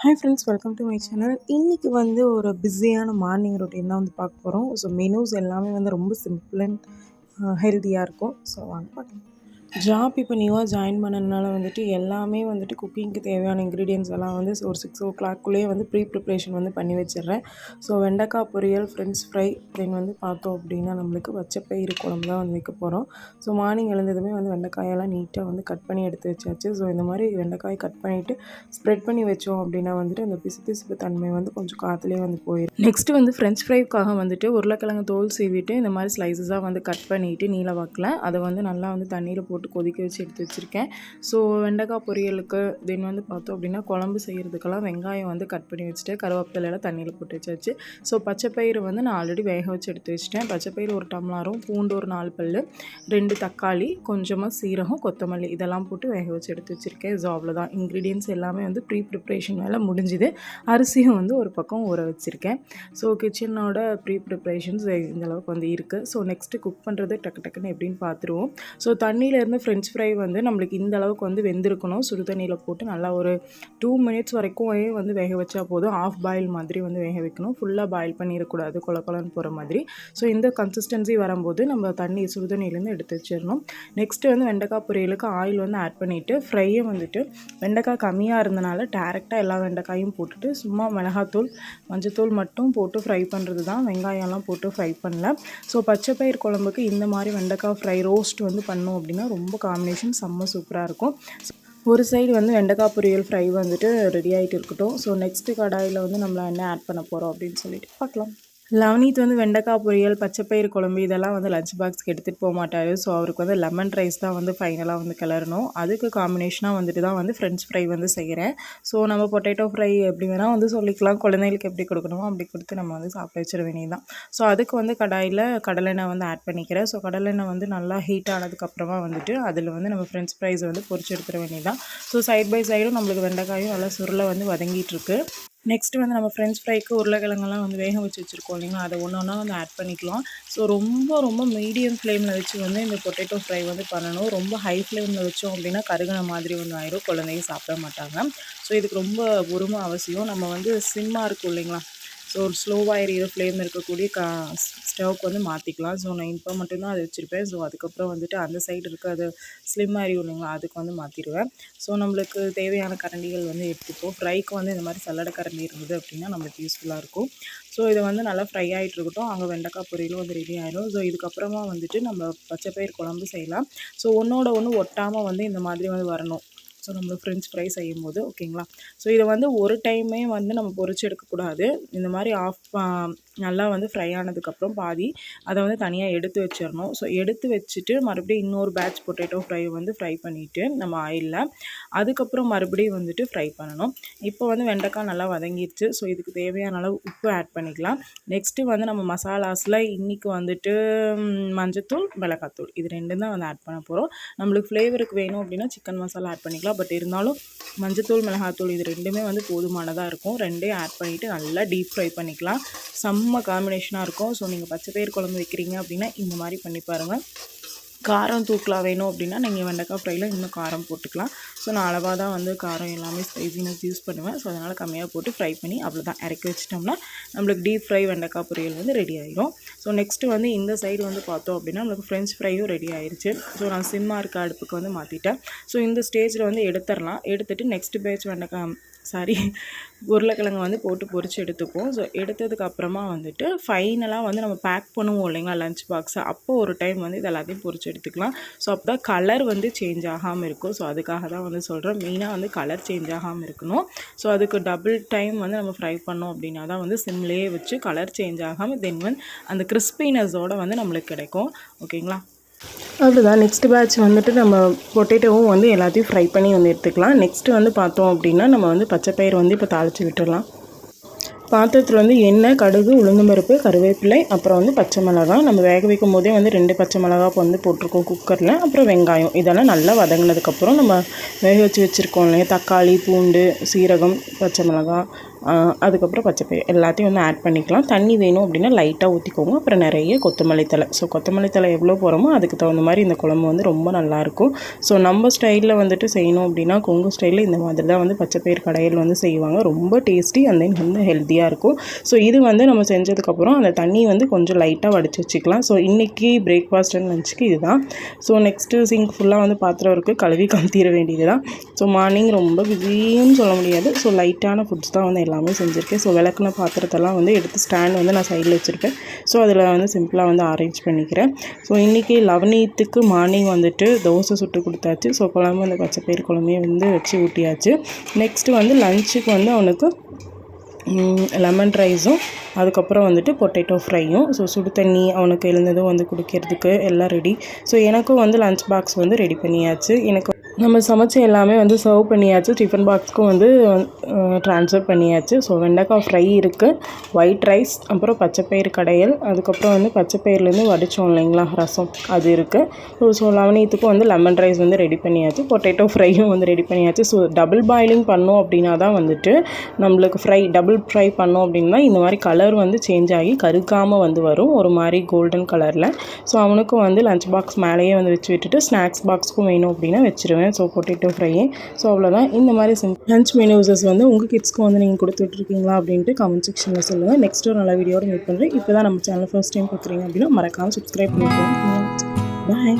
Hi friends, welcome to my channel. இன்றைக்கி வந்து ஒரு பிஸியான மார்னிங் ரொட்டீன் தான் வந்து பார்க்க போகிறோம். ஸோ மெனூஸ் எல்லாமே வந்து ரொம்ப சிம்பிள் அண்ட் ஹெல்த்தியாக இருக்கும். ஸோ வாங்க பார்க்கலாம். ஜாப் இப்போ நியூவாக ஜாயின் பண்ணதுனால வந்துட்டு எல்லாமே வந்துட்டு குக்கிங்க்கு தேவையான இன்க்ரீடியன்ஸ் எல்லாம் வந்து ஒரு 6 o'clock வந்து ப்ரிப்ரேஷன் வந்து பண்ணி வச்சிடுறேன். ஸோ வெண்டைக்காய் பொரியல், ஃப்ரெஞ்ச் ஃப்ரை, தென் வந்து பார்த்தோம் அப்படின்னா நம்மளுக்கு பச்சைப்பயிறு குழம்பு தான் வந்து வைக்க போகிறோம். ஸோ மார்னிங் எழுந்ததுமே வந்து வெண்டைக்காயெல்லாம் நீட்டாக வந்து கட் பண்ணி எடுத்து வச்சாச்சு. ஸோ இந்த மாதிரி வெண்டைக்காய் கட் பண்ணிவிட்டு ஸ்ப்ரெட் பண்ணி வச்சோம் அப்படின்னா வந்துட்டு அந்த பிசுபிசுப்பு தன்மை வந்து கொஞ்சம் காற்றுலேயே வந்து போயிடும். நெக்ஸ்ட்டு வந்து ஃப்ரெஞ்ச் ஃப்ரைக்காக வந்துட்டு உருளைக்கிழங்கு தோல் சீவிட்டு இந்த மாதிரி ஸ்லைசஸாக வந்து கட் பண்ணிவிட்டு நீல வாக்கில் அதை வந்து நல்லா வந்து தண்ணியில் போட்டு கொதிக்க வச்சு எடுத்து வச்சுருக்கேன். ஸோ வெண்டைக்காய் பொரியலுக்கு தென் வந்து பார்த்தோம் அப்படின்னா குழம்பு செய்கிறதுக்கெல்லாம் வெங்காயம் வந்து கட் பண்ணி வச்சுட்டு கருவேப்பிலையெல்லாம் தண்ணியில் போட்டு வச்சாச்சு. ஸோ பச்சைப்பயிறு வந்து நான் ஆல்ரெடி வேக வச்சு எடுத்து வச்சிட்டேன். பச்சைப்பயிறு ஒரு டம்ளாரும், பூண்டு ஒரு 4 பல், 2 தக்காளி, கொஞ்சமாக சீரகம், கொத்தமல்லி இதெல்லாம் போட்டு வேக வச்சு எடுத்து வச்சுருக்கேன். ஸோ அவ்வளோதான், இன்க்ரீடியன்ஸ் எல்லாமே வந்து ப்ரிப்ரேஷன் வேலை முடிஞ்சுது. அரிசியும் வந்து ஒரு பக்கம் ஊற வச்சுருக்கேன். ஸோ கிச்சனோட ப்ரிப்ரேஷன்ஸ் இந்தளவுக்கு வந்து இருக்குது. ஸோ நெக்ஸ்ட்டு குக் பண்ணுறது டக்குன்னு எப்படின்னு பார்த்துருவோம். ஸோ தண்ணியிலேருந்து ஃப்ரெஞ்ச் ஃப்ரை வந்து நம்மளுக்கு இந்த அளவுக்கு வந்து வெந்திருக்கணும். சுடு தண்ணியில் போட்டு நல்லா ஒரு 2 minutes வரைக்கும் வந்து வேக வச்சா போதும். ஆஃப் பாயில் மாதிரி வந்து வேக வைக்கணும். ஃபுல்லாக பாயில் பண்ணிடக்கூடாது, கொலன்னு போகிற மாதிரி. ஸோ இந்த கன்சிஸ்டன்சி வரும்போது நம்ம சுடு தண்ணியிலேருந்து எடுத்து வச்சிடணும். நெக்ஸ்ட்டு வந்து வெண்டைக்காய் பொரியலுக்கு ஆயில் வந்து ஆட் பண்ணிவிட்டு ஃப்ரையை வந்துட்டு வெண்டைக்காய் கம்மியாக இருந்தனால டேரெக்டாக எல்லா வெண்டைக்காயும் போட்டுட்டு சும்மா மிளகாத்தூள், மஞ்சத்தூள் மட்டும் போட்டு ஃப்ரை பண்ணுறது தான். வெங்காயம்லாம் போட்டு ஃப்ரை பண்ணல. ஸோ பச்சைப்பயிர் குழம்புக்கு இந்த மாதிரி வெண்டைக்காய் ஃப்ரை ரோஸ்ட் வந்து பண்ணோம் அப்படின்னா ரொம்ப காம்பினேஷன் செம்ம சூப்பராக இருக்கும். ஒரு சைடு வந்து வெண்டைக்காய் பொரியல் ஃப்ரை வந்துட்டு ரெடி ஆகிட்டு இருக்கட்டும். ஸோ நெக்ஸ்ட்டு கடாயில் வந்து நம்ம என்ன ஆட் பண்ண போகிறோம் அப்படின்னு சொல்லிட்டு பார்க்கலாம். லவனீத் வந்து வெண்டைக்காய் பொரியல், பச்சைப்பயிறு குழம்பு இதெல்லாம் வந்து லஞ்ச் பாக்ஸ்க்கு எடுத்துகிட்டு போக மாட்டார். ஸோ அவருக்கு வந்து லெமன் ரைஸ் தான் வந்து ஃபைனலாக வந்து கிளறணும். அதுக்கு காம்பினேஷனாக வந்துட்டு தான் வந்து ஃப்ரெஞ்ச் ஃப்ரை வந்து செய்கிறேன். ஸோ நம்ம பொட்டேட்டோ ஃப்ரை எப்படி வேணால் வந்து சொல்லிக்கலாம். குழந்தைகளுக்கு எப்படி கொடுக்கணுமோ அப்படி கொடுத்து நம்ம வந்து சாப்பிட வச்சிட வேண்டியது தான். ஸோ அதுக்கு வந்து கடாயில் கடலெண்ணெய் வந்து ஆட் பண்ணிக்கிறேன். ஸோ கடலெண்ணெய் வந்து நல்லா ஹீட் ஆனதுக்கப்புறமா வந்துட்டு அதில் வந்து நம்ம ஃப்ரெஞ்ச் ஃப்ரைஸை வந்து பொரிச்சு எடுத்துட வேண்டியது தான். ஸோ சைட் பை சைடும் நம்மளுக்கு வெண்டைக்காயும் நல்லா சுருளை வந்து வதங்கிட்டுருக்கு. நெக்ஸ்ட்டு வந்து நம்ம ஃப்ரெஞ்ச் ஃப்ரைக்கு உருளைக்கிழங்கெல்லாம் வந்து வேக வச்சு வச்சுருக்கோம் இல்லைங்களா, அதை ஒன்று ஒன்றா வந்து ஆட் பண்ணிக்கலாம். ஸோ ரொம்ப மீடியம் ஃப்ளேமில் வச்சு வந்து இந்த பொட்டேட்டோ ஃப்ரை வந்து பண்ணணும். ரொம்ப ஹை ஃப்ளேமில் வச்சோம் அப்படின்னா கருகின மாதிரி வந்து ஆயிடும், குழந்தைங்க சாப்பிட மாட்டாங்க. ஸோ இதுக்கு ரொம்ப பொறுமை அவசியம். நம்ம வந்து சிம்மாக இருக்கும் இல்லைங்களா, ஸோ ஒரு ஸ்லோவாக எரியிற ஃப்ளேம் இருக்கக்கூடிய ஸ்டவ்க்கு வந்து மாற்றிக்கலாம். ஸோ நான் இப்போ மட்டும்தான் அதை வச்சுருப்பேன். ஸோ அதுக்கப்புறம் வந்துட்டு அந்த சைடு இருக்க அது ஸ்லிம் எரியும் இல்லைங்களா, அதுக்கு வந்து மாற்றிடுவேன். ஸோ நம்மளுக்கு தேவையான கரண்டிகள் வந்து எடுத்துப்போம். ஃப்ரைக்கு வந்து இந்த மாதிரி சல்லடை கரண்டி இருந்தது அப்படின்னா நம்மளுக்கு யூஸ்ஃபுல்லாக இருக்கும். ஸோ இதை வந்து நல்லா ஃப்ரை ஆகிட்டு இருக்கட்டும். அங்கே வெண்டைக்காய் பொரியலும் வந்து ரெடி ஆகிடும். ஸோ இதுக்கப்புறமா வந்துட்டு நம்ம பச்சைப்பயிர் குழம்பு செய்யலாம். ஸோ ஒன்றோட ஒன்று ஒட்டாமல் வந்து இந்த மாதிரி வந்து வரணும். ஸோ நம்ம ஃப்ரெஞ்ச் ஃப்ரை செய்யும் போது ஓகேங்களா. ஸோ இதை வந்து ஒரு டைமே வந்து நம்ம பொரிச்சு எடுக்கக்கூடாது. இந்த மாதிரி நல்லா வந்து ஃப்ரை ஆனதுக்கப்புறம் பாதி அதை வந்து தனியாக எடுத்து வச்சிடணும். ஸோ எடுத்து வச்சுட்டு மறுபடியும் இன்னொரு பேட்ச் பொட்டேட்டோ ஃப்ரை வந்து ஃப்ரை பண்ணிவிட்டு நம்ம ஆயிலில் அதுக்கப்புறம் மறுபடியும் வந்துட்டு ஃப்ரை பண்ணணும். இப்போ வந்து வெண்டைக்காய் நல்லா வதங்கிடுச்சு. ஸோ இதுக்கு தேவையான அளவு உப்பு ஆட் பண்ணிக்கலாம். நெக்ஸ்ட்டு வந்து நம்ம மசாலாஸில் இன்றைக்கி வந்துட்டு மஞ்சத்தூள், மிளகாத்தூள் இது 2 தான் வந்து ஆட் பண்ண போகிறோம். நம்மளுக்கு ஃப்ளேவருக்கு வேணும் அப்படின்னா சிக்கன் மசாலா ஆட் பண்ணிக்கலாம். பட் இருந்தாலும் மஞ்சத்தூள், மிளகாத்தூள் இது 2மே வந்து போதுமானதாக இருக்கும். 2யும் ஆட் பண்ணிவிட்டு நல்லா டீப் ஃப்ரை பண்ணிக்கலாம். செம்ம காம்பினேஷனாக இருக்கும். ஸோ நீங்கள் பச்சைப்பயிர் குழம்பு வைக்கிறீங்க அப்படின்னா இந்த மாதிரி பண்ணி பாருங்கள். காரம் தூக்கலாம் வேணும் அப்படின்னா நீங்கள் வெண்டைக்காய் ஃப்ரையில் இன்னும் காரம் போட்டுக்கலாம். ஸோ நான் அளவாக தான் வந்து காரம் எல்லாமே ஸ்பைசினஸ் யூஸ் பண்ணுவேன். ஸோ அதனால் கம்மியாக போட்டு ஃப்ரை பண்ணி அவ்வளோதான் இறக்கி வச்சிட்டோம்னா நம்மளுக்கு டீப் ஃப்ரை வெண்டைக்காய் பொரியல் வந்து ரெடி ஆகிடும். ஸோ நெக்ஸ்ட்டு வந்து இந்த சைடு வந்து பார்த்தோம் அப்படின்னா நம்மளுக்கு ஃப்ரெஞ்ச் ஃப்ரையும் ரெடி ஆயிடுச்சு. ஸோ நான் சிம்மாக இருக்க அடுப்புக்கு வந்து மாற்றிட்டேன். ஸோ இந்த ஸ்டேஜில் வந்து எடுத்துட்டு நெக்ஸ்ட் பேட்ச் உருளைக்கிழங்கு வந்து போட்டு பொரிச்சு எடுத்துப்போம். ஸோ எடுத்ததுக்கப்புறமா வந்துட்டு ஃபைனலாக வந்து நம்ம பேக் பண்ணுவோம் இல்லைங்களா லஞ்ச் பாக்ஸை, அப்போது ஒரு டைம் வந்து இது எல்லாத்தையும் பொரிச்சு எடுத்துக்கலாம். ஸோ அப்போ தான் கலர் வந்து சேஞ்ச் ஆகாமல் இருக்கும். ஸோ அதுக்காக தான் வந்து சொல்கிறேன், மெயினாக வந்து கலர் சேஞ்ச் ஆகாமல் இருக்கணும். ஸோ அதுக்கு டபுள் டைம் வந்து நம்ம ஃப்ரை பண்ணோம் அப்படின்னா தான் வந்து சிம்லேயே வச்சு கலர் சேஞ்ச் ஆகாமல் தென் வந்து அந்த கிறிஸ்பினஸோடு வந்து நம்மளுக்கு கிடைக்கும். ஓகேங்களா, அவ்வளோதான். நெக்ஸ்ட் பேட்ச் வந்துட்டு நம்ம பொட்டேட்டோவும் வந்து எல்லாத்தையும் ஃப்ரை பண்ணி வந்து எடுத்துக்கலாம். நெக்ஸ்ட்டு வந்து பார்த்தோம் அப்படின்னா நம்ம வந்து பச்சைப்பயிறு வந்து இப்போ தாளித்து விட்டுடலாம். பாத்திரத்தில் வந்து எண்ணெய், கடுகு, உளுந்தம்பருப்பு, கருவேப்பிலை, அப்புறம் வந்து பச்சை மிளகாய். நம்ம வேக வைக்கும் போதே வந்து 2 பச்சை மிளகாய் வந்து போட்டிருக்கோம் குக்கரில். அப்புறம் வெங்காயம் இதெல்லாம் நல்லா வதங்கினதுக்கப்புறம் நம்ம வேக வச்சுருக்கோம் இல்லையா தக்காளி, பூண்டு, சீரகம், பச்சை மிளகாய், அதுக்கப்புறம் பச்சைப்பயிறு எல்லாத்தையும் வந்து ஆட் பண்ணிக்கலாம். தண்ணி வேணும் அப்படின்னா லைட்டாக ஊற்றிக்கோங்க. அப்புறம் நிறைய கொத்தமல்லி தழை. ஸோ கொத்தமல்லி தழை எவ்வளோ போகிறோமோ அதுக்கு தகுந்த மாதிரி இந்த குழம்பு வந்து ரொம்ப நல்லாயிருக்கும். ஸோ நம்ம ஸ்டைலில் வந்துட்டு செய்யணும் அப்படின்னா கொங்கு ஸ்டைலில் இந்த மாதிரி தான் வந்து பச்சைப்பயிறு கடையில் வந்து செய்வாங்க. ரொம்ப டேஸ்டி அண்ட் தென் வந்து ஹெல்த்தியாக இருக்கும். ஸோ இது வந்து நம்ம செஞ்சதுக்கப்புறம் அந்த தண்ணி வந்து கொஞ்சம் லைட்டாக வடித்து வச்சுக்கலாம். ஸோ இன்றைக்கி பிரேக்ஃபாஸ்ட் அண்ட் லஞ்சுக்கு இதுதான். ஸோ நெக்ஸ்ட்டு சிங்க் ஃபுல்லாக வந்து பாத்திரம் இருக்குது, கழுவி கமுத்திட வேண்டியது தான். ஸோ மார்னிங் ரொம்ப பிஸின்னு சொல்ல முடியாது. ஸோ லைட்டான ஃபுட்ஸ் தான் வந்து எல்லாமே செஞ்சுருக்கேன். ஸோ விளக்குன பாத்திரத்தெல்லாம் வந்து எடுத்து ஸ்டாண்ட் வந்து நான் சைடில் வச்சுருக்கேன். ஸோ அதில் வந்து சிம்பிளாக வந்து அரேஞ்ச் பண்ணிக்கிறேன். ஸோ இன்றைக்கி 11th மார்னிங் வந்துட்டு தோசை சுட்டு கொடுத்தாச்சு. ஸோ குழம்பு அந்த பச்சைப்பயிறு குழம்பையே வந்து வச்சு ஊட்டியாச்சு. நெக்ஸ்ட்டு வந்து லஞ்சுக்கு வந்து அவனுக்கு லெமன் ரைஸும் அதுக்கப்புறம் வந்துட்டு பொட்டேட்டோ ஃப்ரையும். ஸோ சுடு தண்ணி அவனுக்கு எழுந்ததும் வந்து குடிக்கிறதுக்கு எல்லாம் ரெடி. ஸோ எனக்கும் வந்து லஞ்ச் பாக்ஸ் வந்து ரெடி பண்ணியாச்சு. எனக்கு நம்ம சமைச்சு எல்லாமே வந்து சர்வ் பண்ணியாச்சு. டிஃபன் பாக்ஸ்க்கும் வந்து ட்ரான்ஸ்ஃபர் பண்ணியாச்சு. ஸோ வெண்டைக்காய் ஃப்ரை இருக்குது, ஒயிட் ரைஸ், அப்புறம் பச்சைப்பயிறு கடையல், அதுக்கப்புறம் வந்து பச்சைப்பயிர்லேருந்து வடித்தோம் இல்லைங்களா ரசம், அது இருக்குது. ஸோ 11th வந்து லெமன் ரைஸ் வந்து ரெடி பண்ணியாச்சு. பொட்டேட்டோ ஃப்ரையும் வந்து ரெடி பண்ணியாச்சு. ஸோ டபுள் பாயிலிங் பண்ணோம் அப்படின்னா தான் வந்துட்டு நம்மளுக்கு டபுள் ஃப்ரை பண்ணோம் அப்படின்னா இந்த மாதிரி கலர் வந்து சேஞ்ச் ஆகி கருக்காமல் வந்து வரும், ஒரு மாதிரி கோல்டன் கலரில். ஸோ அவனுக்கும் வந்து லஞ்ச் பாக்ஸ் மேலேயே வந்து வச்சு விட்டுட்டு ஸ்நாக்ஸ் பாக்ஸ்க்கும் வேணும் அப்படின்னா வச்சுருவேன். So potato ஃப்ரையே. ஸோ அவ்வளோதான். இந்த மாதிரி லஞ்ச் மெனூஸஸ் வந்து உங்கள் கிட்ஸ்க்கு வந்து நீங்கள் கொடுத்துட்ருக்கீங்களா அப்படின்ட்டு கமெண்ட் செக்ஷனில் சொல்லுங்கள். நெக்ஸ்ட் ஒரு நல்ல வீடியோட மீட் பண்ணுறேன். இப்போ தான் நம்ம சேனல் ஃபர்ஸ்ட் டைம் பார்க்குறீங்க அப்படின்னா மறக்காமல் சப்ஸ்கிரைப் பண்ணிக்கோங்க. பாய்.